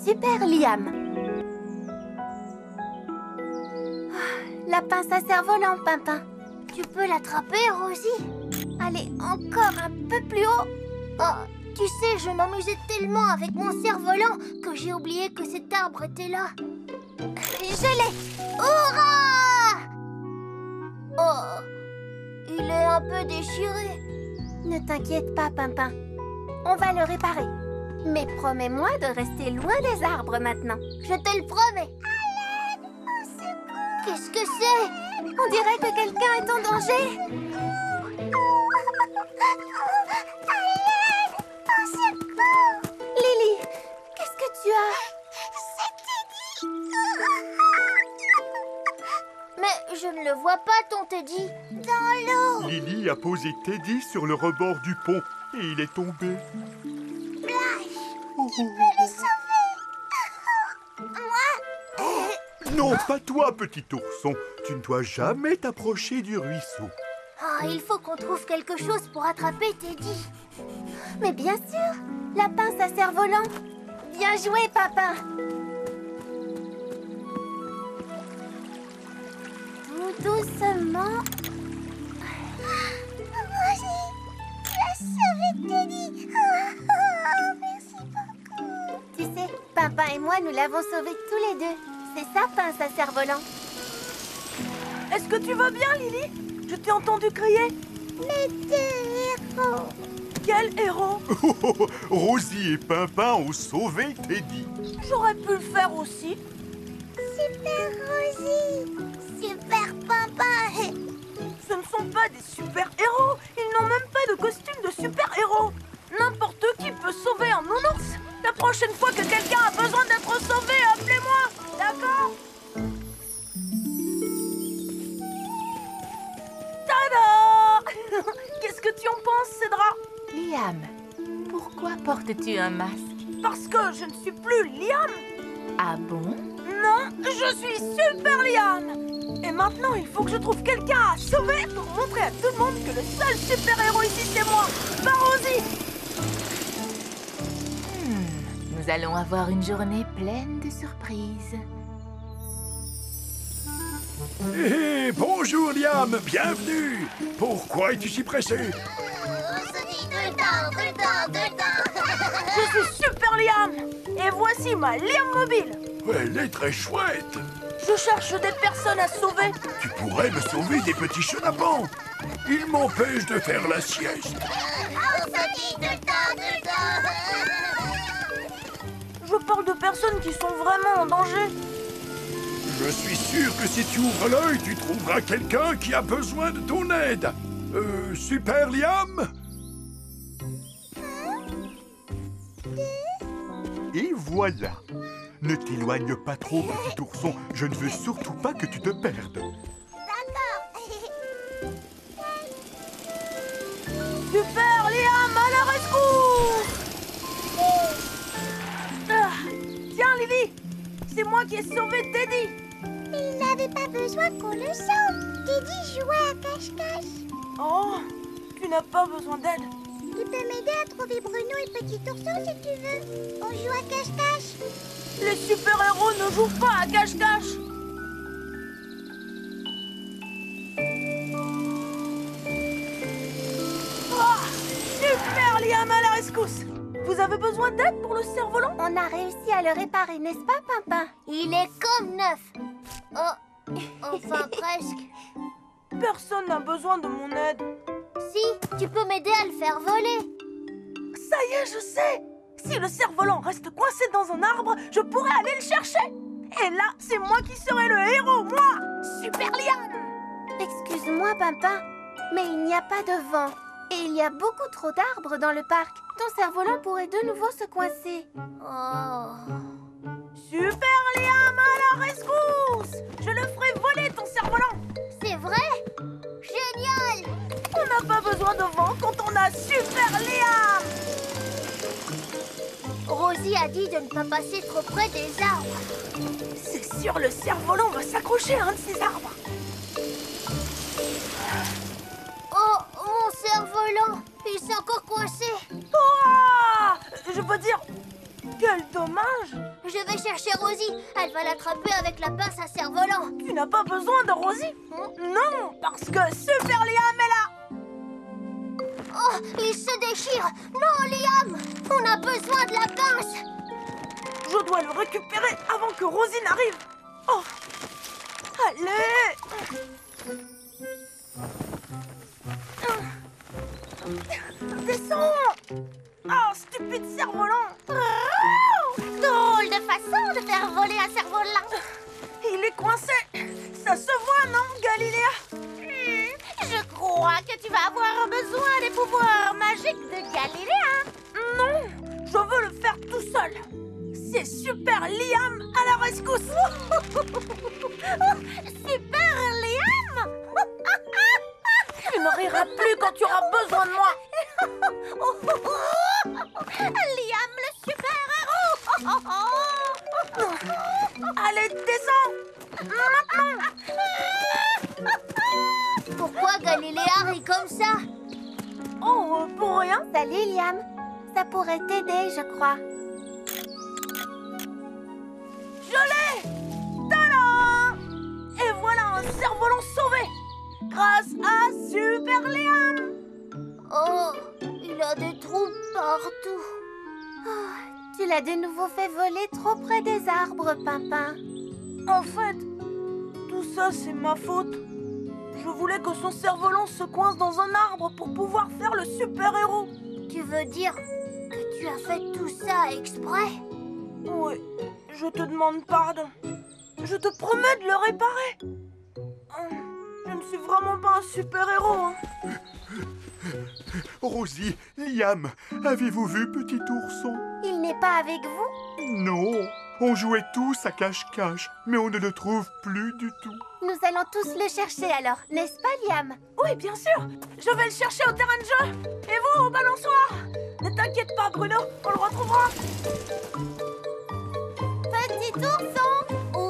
super liane. La pince à cerf-volant, Pimpin. Tu peux l'attraper, Rosie? Allez, encore un peu plus haut. Oh, tu sais, je m'amusais tellement avec mon cerf-volant que j'ai oublié que cet arbre était là. Je l'ai. Hurrah! Oh, il est un peu déchiré. Ne t'inquiète pas, Pimpin. On va le réparer. Mais promets-moi de rester loin des arbres maintenant. Je te le promets. À l'aide! Au secours! Qu'est-ce que c'est? On dirait que quelqu'un est en danger. À l'aide! Au secours! Lily, qu'est-ce que tu as? C'est Teddy! Mais je ne le vois pas, ton Teddy. Dans l'eau! Lily a posé Teddy sur le rebord du pont et il est tombé. Flash! Oh, Tu peux le sauver! Moi? Non, pas toi, petit ourson. Tu ne dois jamais t'approcher du ruisseau. Oh, il faut qu'on trouve quelque chose pour attraper Teddy. Mais bien sûr, la pince à cerf-volant. Bien joué, Papa. Tout doucement. Rosie, tu as sauvé Teddy. Merci beaucoup. Tu sais, Pimpin et moi, nous l'avons sauvé tous les deux. C'est sa pince à cerf-volant. Est-ce que tu vas bien, Lily? Je t'ai entendu crier. Les deux héros. Quel héros? Rosie et Pimpin ont sauvé Teddy. J'aurais pu le faire aussi. Super Rosie. Super Pimpin. Ce ne sont pas des super-héros. Ils n'ont même pas de costume de super-héros. N'importe qui peut sauver un nounours. La prochaine fois que quelqu'un a besoin d'être sauvé, appelez-moi. D'accord? Tada! Qu'est-ce que tu en penses, Cédra? Liam, pourquoi portes-tu un masque? Parce que je ne suis plus Liam. Ah bon? Non, je suis Super Liam. Et maintenant, il faut que je trouve quelqu'un à sauver pour montrer à tout le monde que le seul super-héros ici, c'est moi, pas Rosie. Nous allons avoir une journée pleine de surprises. Hé, bonjour Liam, bienvenue. Pourquoi es-tu si pressé? On se dit tout le temps, tout le temps, tout le temps. Je suis Super Liam. Et voici ma Liam mobile. Elle est très chouette. Je cherche des personnes à sauver. Tu pourrais me sauver des petits chenapans. Ils m'empêchent de faire la sieste. On se dit tout le temps, tout le temps. Je parle de personnes qui sont vraiment en danger. Je suis sûr que si tu ouvres l'œil, tu trouveras quelqu'un qui a besoin de ton aide. Super Liam? Et voilà. Ne t'éloigne pas trop, petit ourson. Je ne veux surtout pas que tu te perdes. D'accord. Super Liam, à la rescousse! Ah, tiens, Lily, c'est moi qui ai sauvé Teddy. Mais il n'avait pas besoin qu'on le sauve. Teddy jouait à cache-cache. Oh, tu n'as pas besoin d'aide. Tu peux m'aider à trouver Bruno et Petit Ourson si tu veux. On joue à cache-cache. Les super-héros ne jouent pas à cache-cache. Oh, Super Liam, à la rescousse. Vous avez besoin d'aide pour le cerf-volant? On a réussi à le réparer, n'est-ce pas, Pimpin? Il est comme neuf. Oh, enfin presque. Personne n'a besoin de mon aide. Si, tu peux m'aider à le faire voler. Ça y est, je sais. Si le cerf-volant reste coincé dans un arbre, je pourrais aller le chercher. Et là, c'est moi qui serai le héros, moi, Super Liam. Excuse-moi, Pimpin, mais il n'y a pas de vent. Et il y a beaucoup trop d'arbres dans le parc. Ton cerf-volant pourrait de nouveau se coincer. Oh. Super Liam, à la rescousse. Je le ferai voler, ton cerf-volant. C'est vrai? Génial! On n'a pas besoin de vent quand on a Super Liam. Rosie a dit de ne pas passer trop près des arbres. C'est sûr, le cerf-volant va s'accrocher à un de ces arbres. Oh, mon cerf-volant! Il s'est encore coincé. Oh, je veux dire, Quel dommage! Je vais chercher Rosie. Elle va l'attraper avec la pince à cerf-volant. Tu n'as pas besoin de Rosie? Non, parce que Super Liam est là! Oh, il se déchire. Non, Liam, on a besoin de la pince. Je dois le récupérer avant que Rosie n'arrive. Oh! Allez! Descends! Oh, stupide cerf-volant! Drôle de façon de faire voler un cerf-volant. Il est coincé! Ça se voit, non, Galiléa? Je crois que tu vas avoir besoin des pouvoirs magiques de Galiléa. Non! Je veux le faire tout seul! C'est Super Liam à la rescousse! Super Liam. Tu ne riras plus quand tu auras besoin de moi! Liam, le super-héros. Allez, descends! Maintenant! Pourquoi Galiléa rit comme ça? Oh, pour rien! Salut, Liam. Ça pourrait t'aider, je crois. Je l'ai! Tadam! Et voilà un cerf-volant sauvé! Grâce à Super Liam! Oh, il a des trous partout. Tu l'as de nouveau fait voler trop près des arbres, Pimpin. En fait, tout ça c'est ma faute. Je voulais que son cerf-volant se coince dans un arbre pour pouvoir faire le super-héros. Tu veux dire que tu as fait tout ça exprès? Oui, je te demande pardon. Je te promets de le réparer. Je ne suis vraiment pas un super-héros, hein. Rosie, Liam, avez-vous vu Petit Ourson? Il n'est pas avec vous? Non, on jouait tous à cache-cache, mais on ne le trouve plus du tout. Nous allons tous le chercher alors, n'est-ce pas, Liam? Oui, bien sûr. Je vais le chercher au terrain de jeu. Et vous, au balançoire. Ne t'inquiète pas, Bruno, on le retrouvera. Petit ourson! Où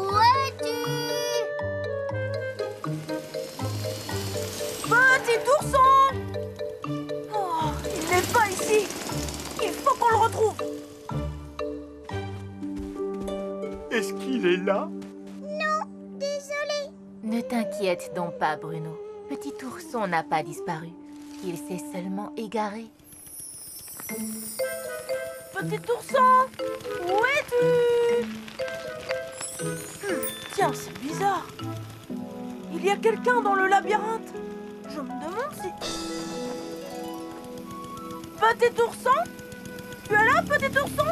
es-tu? Petit ourson! Oh, il n'est pas ici. Il faut qu'on le retrouve. Est-ce qu'il est là? Désolée. Ne t'inquiète donc pas, Bruno. Petit ourson n'a pas disparu. Il s'est seulement égaré. Petit ourson, où es-tu? Tiens, c'est bizarre. Il y a quelqu'un dans le labyrinthe. Je me demande si... Petit ourson? Tu es là, petit ourson?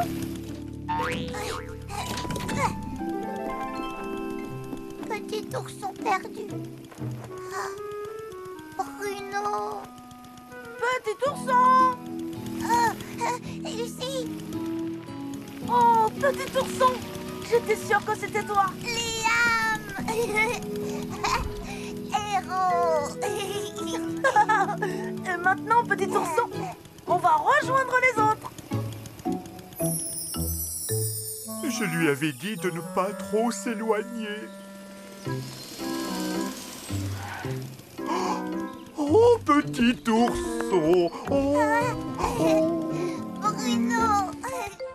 Petit ourson perdu. Ah, Bruno. Petit ourson! Ici. Oh, petit ourson! J'étais sûre que c'était toi. Liam. Héros. Et maintenant, petit ourson, on va rejoindre les autres. Je lui avais dit de ne pas trop s'éloigner. Oh, petit ourson! Oh, Bruno.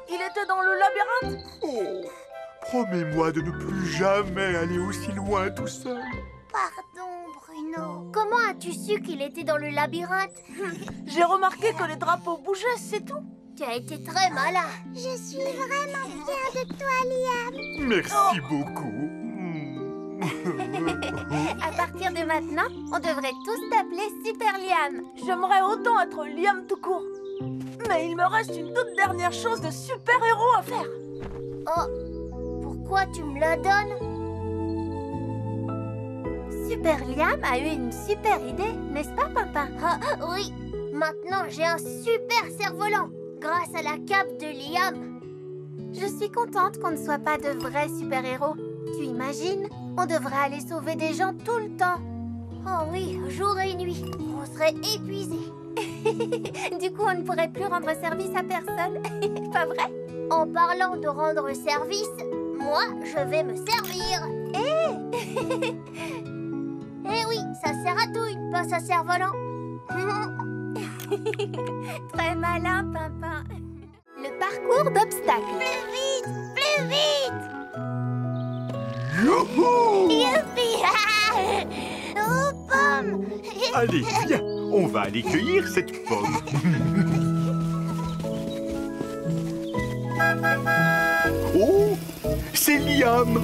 Il était dans le labyrinthe. oh. Promets-moi de ne plus jamais aller aussi loin tout seul. Pardon, Bruno. Comment as-tu su qu'il était dans le labyrinthe? J'ai remarqué que les drapeaux bougeaient, c'est tout. Tu as été très malin. Je suis vraiment fière de toi, Liam. Merci beaucoup. À partir de maintenant, on devrait tous t'appeler Super Liam. J'aimerais autant être Liam tout court. Mais il me reste une toute dernière chose de super-héros à faire. Oh, pourquoi tu me la donnes? Super Liam a eu une super idée, n'est-ce pas, Pimpin? Ah, oui, maintenant j'ai un super cerf-volant grâce à la cape de Liam. Je suis contente qu'on ne soit pas de vrais super-héros. Tu imagines? On devrait aller sauver des gens tout le temps. Oh oui, jour et nuit, on serait épuisés. Du coup, on ne pourrait plus rendre service à personne. Pas vrai? En parlant de rendre service, moi, je vais me servir. Eh oui, ça sert à tout, une pince à cerf-volant. Très malin, Pimpin. Le parcours d'obstacles. Plus vite! Plus vite! Youhou! Youpi! Oh, pomme! Allez, viens, on va aller cueillir cette pomme. Oh, c'est Liam.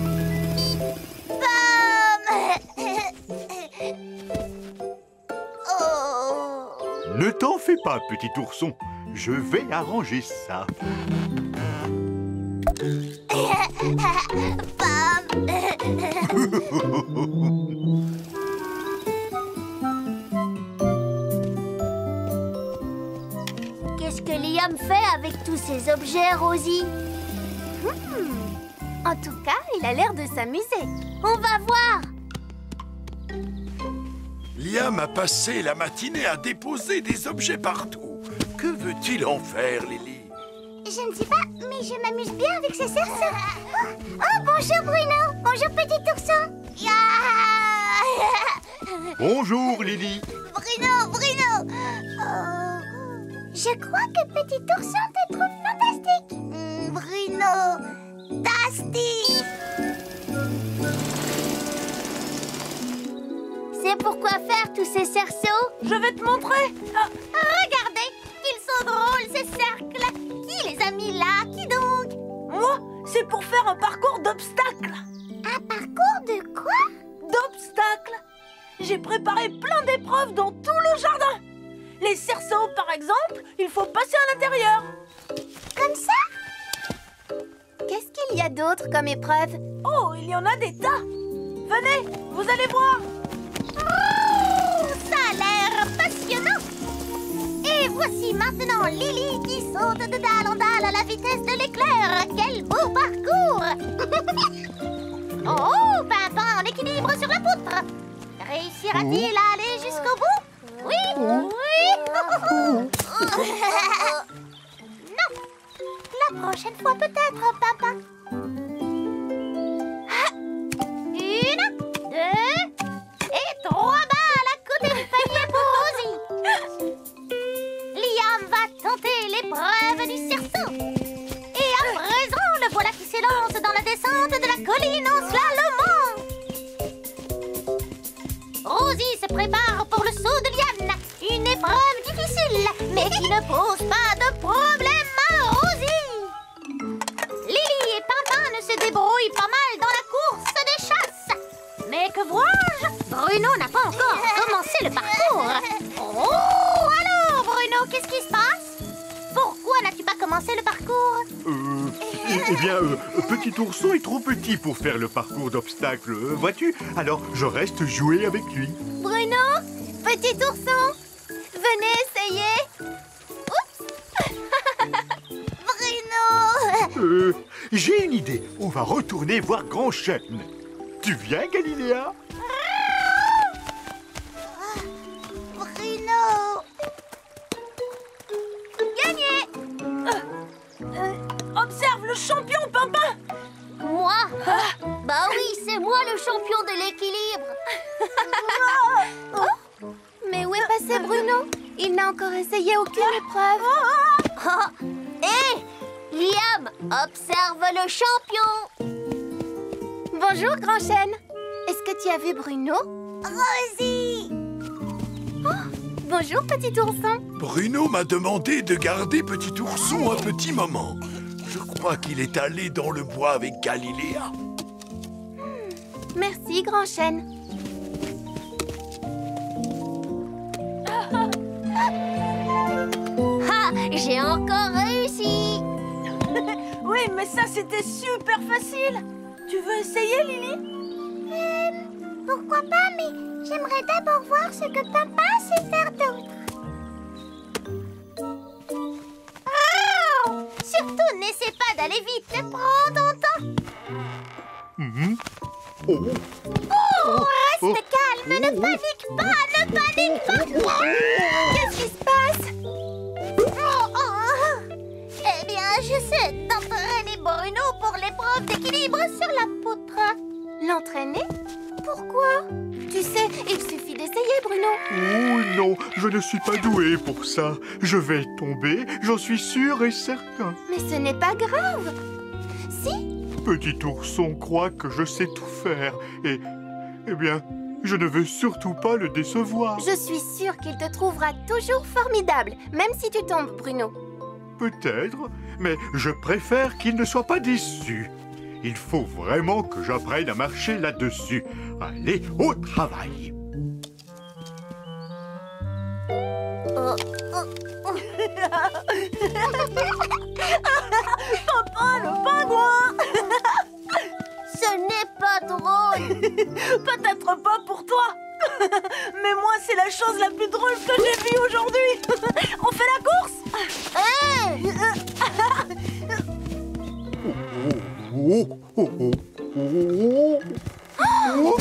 Oh! Ne t'en fais pas, petit ourson. Je vais arranger ça. Qu'est-ce que Liam fait avec tous ces objets, Rosie? En tout cas, il a l'air de s'amuser. On va voir! Liam a passé la matinée à déposer des objets partout. Que veut-il en faire, Lily? Je ne sais pas, mais je m'amuse bien avec ces cerceaux. Oh, bonjour Bruno! Bonjour petit ourson! Bonjour, Lily. Bruno! Bruno! Oh, je crois que petit ourson te trouve fantastique. Bruno! Tastique! C'est pourquoi faire tous ces cerceaux? Je vais te montrer. Ah, Regardez! Ils sont drôles, ces cercles! Qui les a mis là? Qui donc? moi, c'est pour faire un parcours d'obstacles. Un parcours de quoi? D'obstacles. J'ai préparé plein d'épreuves dans tout le jardin. Les cerceaux, par exemple, il faut passer à l'intérieur. Comme ça? Qu'est-ce qu'il y a d'autre comme épreuve? Oh, il y en a des tas. Venez, vous allez voir. Oh, ça a l'air passionnant! Et voici maintenant Lily qui saute de dalle en dalle à la vitesse de l'éclair. Quel beau parcours! Oh, Pimpin en équilibre sur la poutre. Réussira-t-il à aller jusqu'au bout? Oui, oui! Non! La prochaine fois peut-être, Pimpin. Une, deux... et 3 balles à côté du panier pour Rosie. Liam va tenter l'épreuve du cerceau. Et à présent, le voilà qui s'élance dans la descente de la colline en slalomant. Rosie se prépare pour le saut de liane. Une épreuve difficile, mais qui ne pose pas de problème à Rosie. Lily et Pimpin ne se débrouillent pas mal dans la course des chasses. Mais que vois-je? Bruno n'a pas encore commencé le parcours. Oh, alors Bruno, qu'est-ce qui se passe? Pourquoi n'as-tu pas commencé le parcours? Eh bien, petit ourson est trop petit pour faire le parcours d'obstacles, vois-tu? Alors, je reste jouer avec lui. Bruno, petit ourson, venez essayer. Oups. Bruno! J'ai une idée. On va retourner voir Grand Chêne. Tu viens, Galiléa? Bruno! Gagné. Observe le champion, Pimpin. Moi? Bah oui, c'est moi le champion de l'équilibre. Mais où est passé Bruno? Il n'a encore essayé aucune épreuve. Hé! Liam, observe le champion. Bonjour, Grand Chêne. Est-ce que tu as vu Bruno? Rosie! Bonjour, petit ourson. Bruno m'a demandé de garder petit ourson un petit moment. Je crois qu'il est allé dans le bois avec Galiléa. Merci, Grand Chêne. Ah, j'ai encore réussi. Oui, mais ça, c'était super facile. Tu veux essayer, Lily? Pourquoi pas, mais j'aimerais d'abord voir ce que papa sait faire d'autre. Oh, surtout, n'essaie pas d'aller vite, prends ton temps. Oh, reste calme, ne panique pas, ne panique pas. Qu'est-ce qui se passe? Eh bien, j'essaie d'entraîner Bruno pour l'épreuve d'équilibre sur la poutre. L'entraîner? Pourquoi? Tu sais, il suffit d'essayer, Bruno. Oh non, je ne suis pas doué pour ça. Je vais tomber, j'en suis sûr et certain. Mais ce n'est pas grave. Si, Petit ourson croit que je sais tout faire et... Eh bien, je ne veux surtout pas le décevoir. je suis sûre qu'il te trouvera toujours formidable, même si tu tombes, Bruno. Peut-être, mais je préfère qu'il ne soit pas déçu. Il faut vraiment que j'apprenne à marcher là-dessus. Allez, au travail. Papa, le pingouin! Ce n'est pas drôle. Peut-être pas pour toi. Mais moi, c'est la chose la plus drôle que j'ai vue aujourd'hui. On fait la course? Hé, Oh, oh, oh, oh, oh, oh.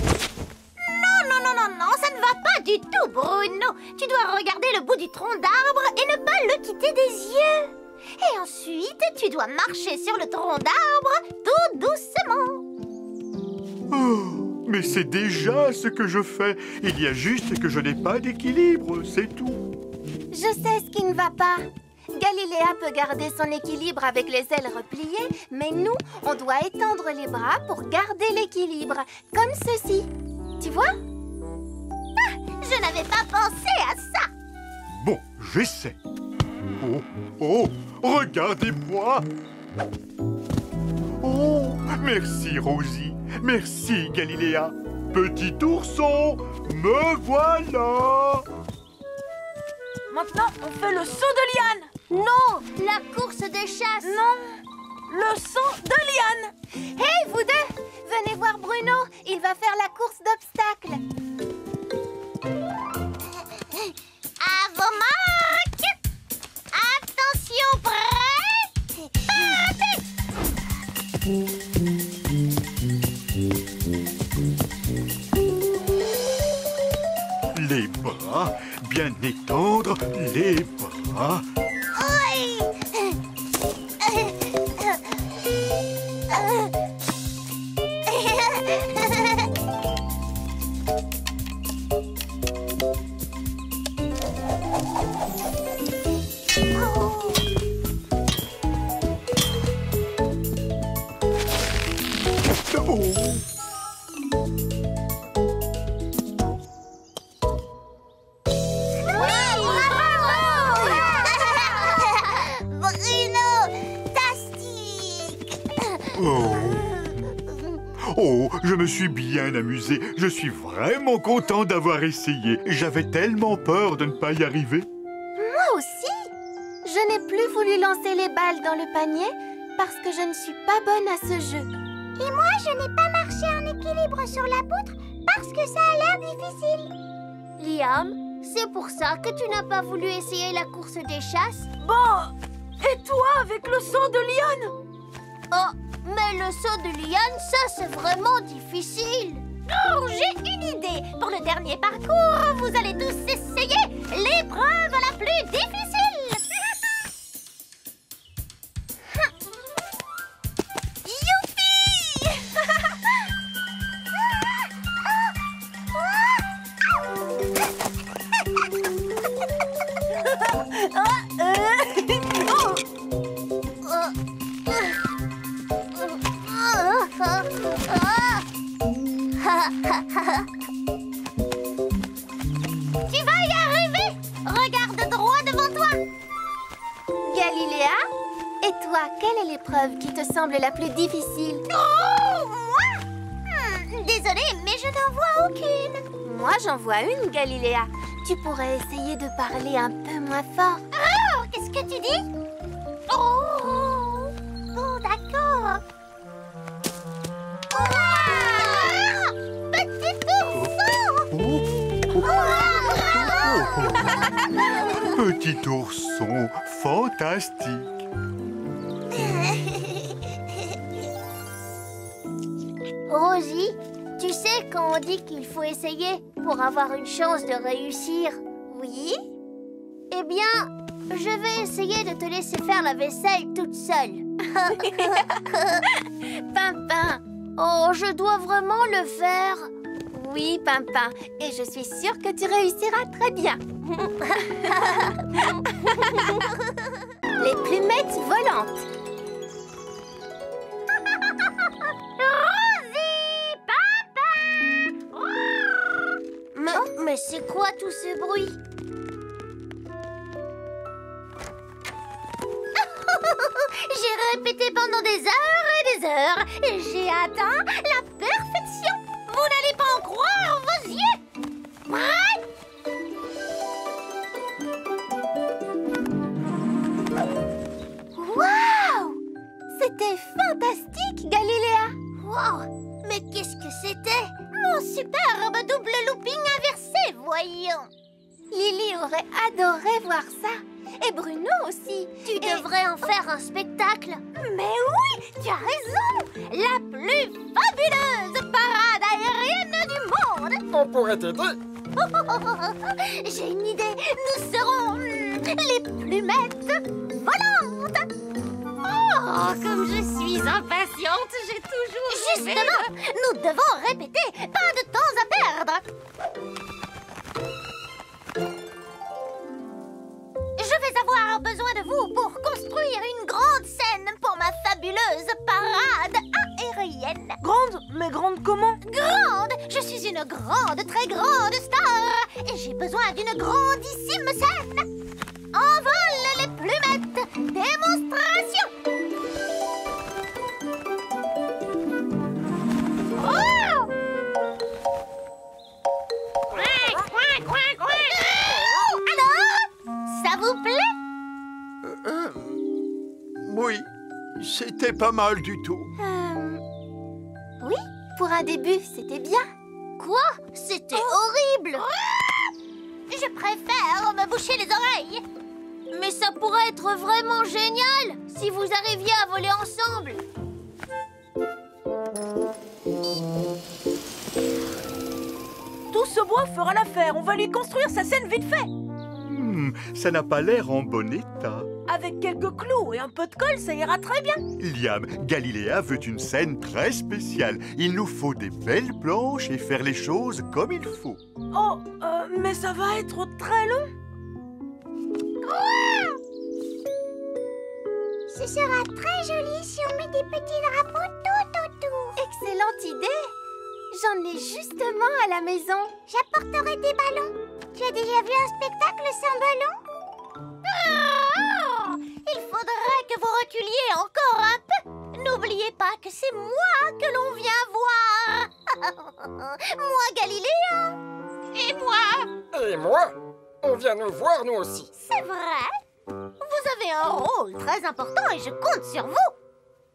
non, ça ne va pas du tout, Bruno. Tu dois regarder le bout du tronc d'arbre et ne pas le quitter des yeux. Et ensuite, tu dois marcher sur le tronc d'arbre tout doucement. Oh, mais c'est déjà ce que je fais. Il y a juste que je n'ai pas d'équilibre, c'est tout. Je sais ce qui ne va pas. Galiléa peut garder son équilibre avec les ailes repliées, mais nous, on doit étendre les bras pour garder l'équilibre, comme ceci. Tu vois? Je n'avais pas pensé à ça. Bon, j'essaie. Oh, oh, regardez-moi. Oh, merci Rosie, merci Galiléa. Petit ourson, me voilà. Maintenant, on fait le saut de liane. Non, la course des chasses. Non, le saut de liane. Hé, vous deux, venez voir Bruno. Il va faire la course d'obstacles. À vos marques. Attention, prêt. Les bras, bien étendre les bras. Oh, je me suis bien amusé. Je suis vraiment content d'avoir essayé. J'avais tellement peur de ne pas y arriver. Moi aussi. Je n'ai plus voulu lancer les balles dans le panier parce que je ne suis pas bonne à ce jeu. Et moi, je n'ai pas marché en équilibre sur la poutre parce que ça a l'air difficile. Liam, c'est pour ça que tu n'as pas voulu essayer la course des chasses? Bon, et toi avec le saut de liane? Oh, mais le saut de liane, ça, c'est vraiment difficile. Oh, j'ai une idée. Pour le dernier parcours, vous allez tous essayer l'épreuve la plus difficile. Tu vas y arriver. Regarde droit devant toi. Galiléa, et toi, quelle est l'épreuve qui te semble la plus difficile? Oh, moi? Désolée, mais je n'en vois aucune. Moi, j'en vois une, Galiléa. Tu pourrais essayer de parler un peu moins fort. Oh, qu'est-ce que tu dis? Oh, d'accord. Ah, petit ourson! Petit ourson, fantastique. Rosie, tu sais quand on dit qu'il faut essayer pour avoir une chance de réussir? Oui? Eh bien, je vais essayer de te laisser faire la vaisselle toute seule. Pimpin. Oh, je dois vraiment le faire. Oui, Pimpin. Et je suis sûre que tu réussiras très bien. Les plumettes volantes. Rosie, papa. Mais c'est quoi tout ce bruit? J'ai répété pendant des heures et des heures et j'ai atteint la perfection. Vous n'allez pas en croire vos yeux. Prêt? Waouh! C'était fantastique, Galiléa! Wow! Mais qu'est-ce que c'était? Mon superbe double looping inversé, voyons! Lily aurait adoré voir ça. Et Bruno aussi. Tu devrais en faire un spectacle. Mais oui, tu as raison! La plus fabuleuse parade aérienne du monde! On pourrait t'aider. J'ai une idée. Nous serons les plumettes volantes. Oh, comme je suis impatiente, j'ai toujours rêvé. Justement, nous devons répéter. Pas de temps à perdre. Je vais avoir besoin de vous pour construire une grande scène pour ma fabuleuse parade aérienne. Grande? Mais grande comment? Grande! Je suis une grande, très grande star et j'ai besoin d'une grandissime scène. Envol les plumettes! Démonstration! Oh! Alors? Ça vous plaît? Oui, c'était pas mal du tout. Oui, pour un début, c'était bien. Quoi? C'était horrible! Je préfère me boucher les oreilles. Mais ça pourrait être vraiment génial si vous arriviez à voler ensemble. Tout ce bois fera l'affaire. On va lui construire sa scène vite fait. Ça n'a pas l'air en bon état. Avec quelques clous et un peu de colle, ça ira très bien. Liam, Galiléa veut une scène très spéciale. Il nous faut des belles planches et faire les choses comme il faut. Oh, mais ça va être très long. Ce sera très joli si on met des petits drapeaux tout autour. Excellente idée. J'en ai justement à la maison. J'apporterai des ballons. Tu as déjà vu un spectacle sans ballon? Il faudrait que vous reculiez encore un peu. N'oubliez pas que c'est moi que l'on vient voir. Moi, Galiléa. Et moi? Et moi? On vient nous voir, nous aussi. C'est vrai. Vous avez un rôle très important et je compte sur vous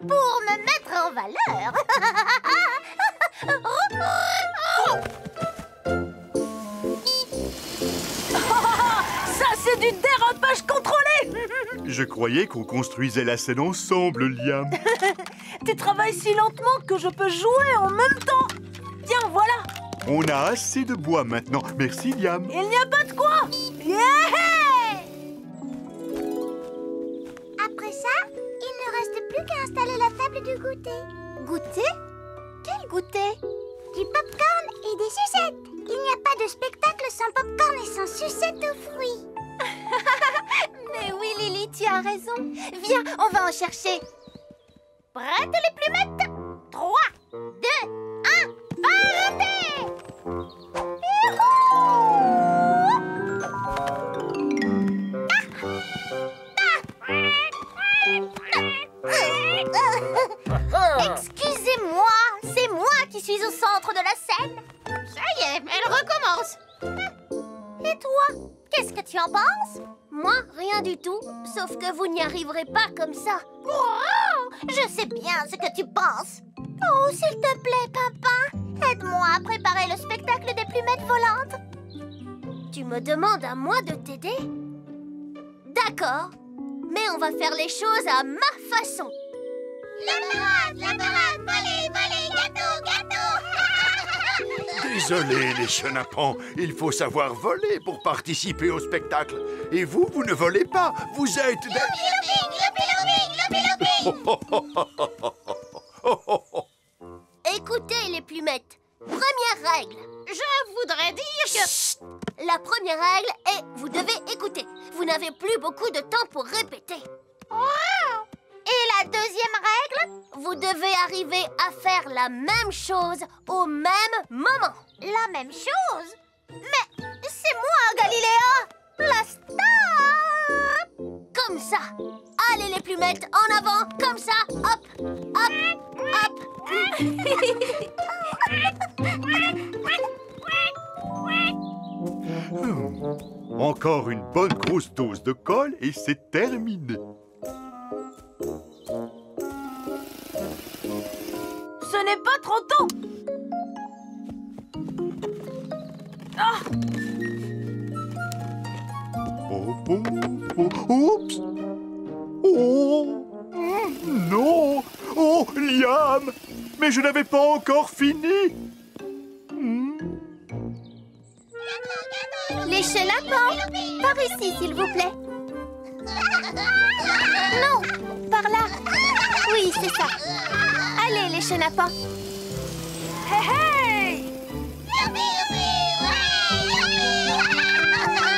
pour me mettre en valeur. Ça, c'est du dérapage contrôlé. Je croyais qu'on construisait la scène ensemble, Liam. Tu travailles si lentement que je peux jouer en même temps. Tiens, voilà. On a assez de bois maintenant. Merci, Liam. Il n'y a pas de quoi. Yeah! Après ça, il ne reste plus qu'à installer la table du goûter. Goûter? Quel goûter? Du popcorn et des sucettes. Il n'y a pas de spectacle sans popcorn et sans sucettes aux fruits. Mais oui, Lily, tu as raison. Viens, on va en chercher. Prêtes les plumettes? 3, 2, 1, partez! Excusez-moi, c'est moi qui suis au centre de la scène. Ça y est, elle recommence. Et toi, qu'est-ce que tu en penses? Moi, rien du tout, sauf que vous n'y arriverez pas comme ça. Oh, je sais bien ce que tu penses. Oh, s'il te plaît, papa, aide-moi à préparer le spectacle des plumettes volantes. Tu me demandes à moi de t'aider? D'accord, mais on va faire les choses à ma façon. La parade, voler, gâteau, gâteau. Désolé, les chenapans, il faut savoir voler pour participer au spectacle. Et vous, vous ne volez pas, vous êtes des... Écoutez, les plumettes, première règle. Je voudrais dire que... Chut! La première règle est vous devez écouter. Vous n'avez plus beaucoup de temps pour répéter. Et la deuxième règle? Vous devez arriver à faire la même chose au même moment. La même chose? Mais c'est moi, Galiléa, la star! Comme ça. Allez les plumettes, en avant, comme ça. Hop, hop, hop. Encore une bonne grosse dose de colle et c'est terminé. Ce n'est pas trop tôt. Ah! Oh, oh, oh, oups! Oh! Non! Oh, Liam! Mais je n'avais pas encore fini! Les chenapans, par ici, s'il vous plaît. Non, par là. Oui, c'est ça. Allez, les chenapans. Hey, hey!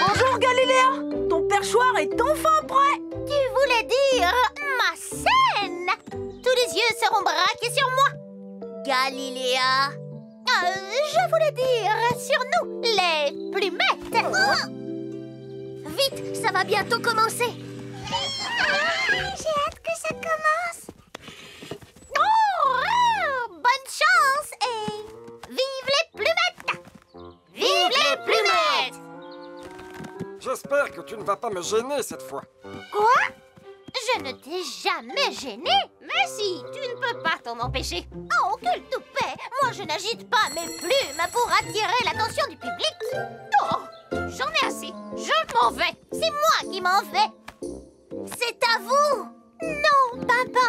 Bonjour, Galiléa. Ton perchoir est enfin prêt. Tu voulais dire ma scène? Tous les yeux seront braqués sur moi. Galiléa. Je voulais dire sur nous, les plumettes. Vite, ça va bientôt commencer. J'ai hâte que ça commence. Bonne chance et vive les plumettes. Vive les plumettes. J'espère que tu ne vas pas me gêner cette fois. Quoi? Je ne t'ai jamais gêné. Mais si, tu ne peux pas t'en empêcher. Oh, quel toupet! Moi, je n'agite pas mes plumes pour attirer l'attention du public. Oh, j'en ai assez. Je m'en vais. C'est moi qui m'en vais. C'est à vous. Non, papa.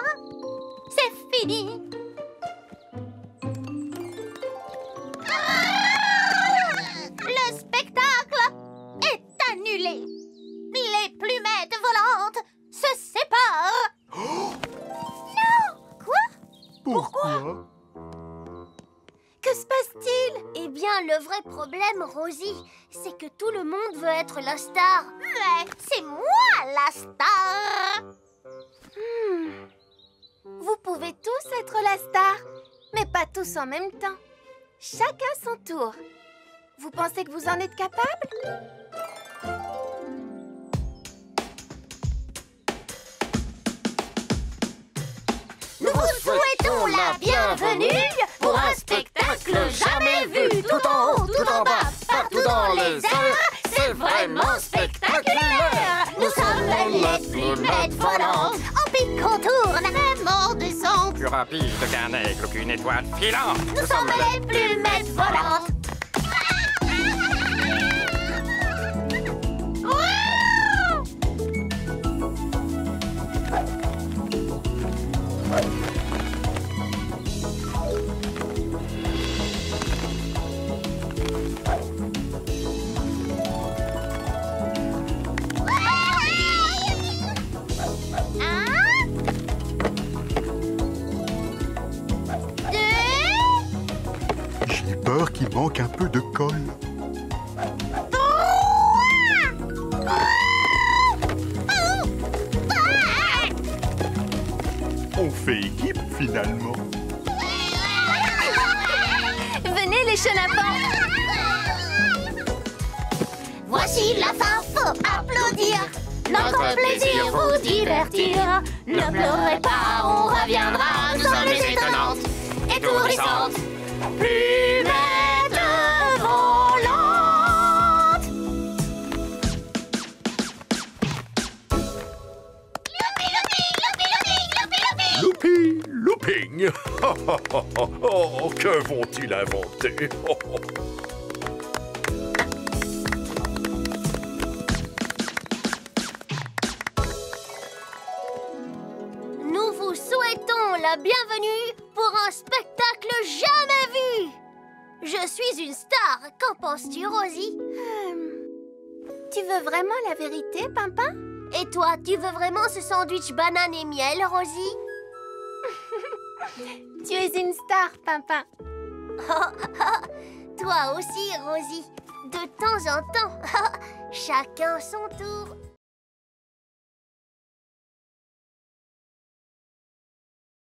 C'est fini. Le spectacle est annulé. Les plumettes volantes se séparent. Non! Quoi? Pourquoi? Que se passe-t-il? Eh bien, le vrai problème, Rosie, c'est que tout le monde veut être la star. Mais c'est moi la star. Vous pouvez tous être la star, mais pas tous en même temps. Chacun son tour. Vous pensez que vous en êtes capable? Nous vous souhaitons la bienvenue pour un spectacle jamais vu. Tout en haut, tout en bas, partout dans les airs. C'est vraiment spectaculaire. Nous sommes les plumettes volantes. On pique, on tourne, même on descend. Plus rapide qu'un aigle ou qu'une étoile filante. Nous sommes les plumettes volantes. J'ai peur qu'il manque un peu de colle. On fait équipe finalement. Venez, les chenapans. Voici la fin, faut applaudir. Notre plaisir vous divertir. Ne pleurez pas, on reviendra. Nous sommes les étonnantes, étourdissantes plumettes volantes. Loupi, looping. Oh, que vont-ils inventer? Nous vous souhaitons la bienvenue pour un spectacle jamais vu. Je suis une star. Qu'en penses-tu, Rosie? Tu veux vraiment la vérité, Pimpin? Et toi, tu veux vraiment ce sandwich banane et miel, Rosie? Tu es une star, Pimpin. Toi aussi, Rosie. De temps en temps. Chacun son tour.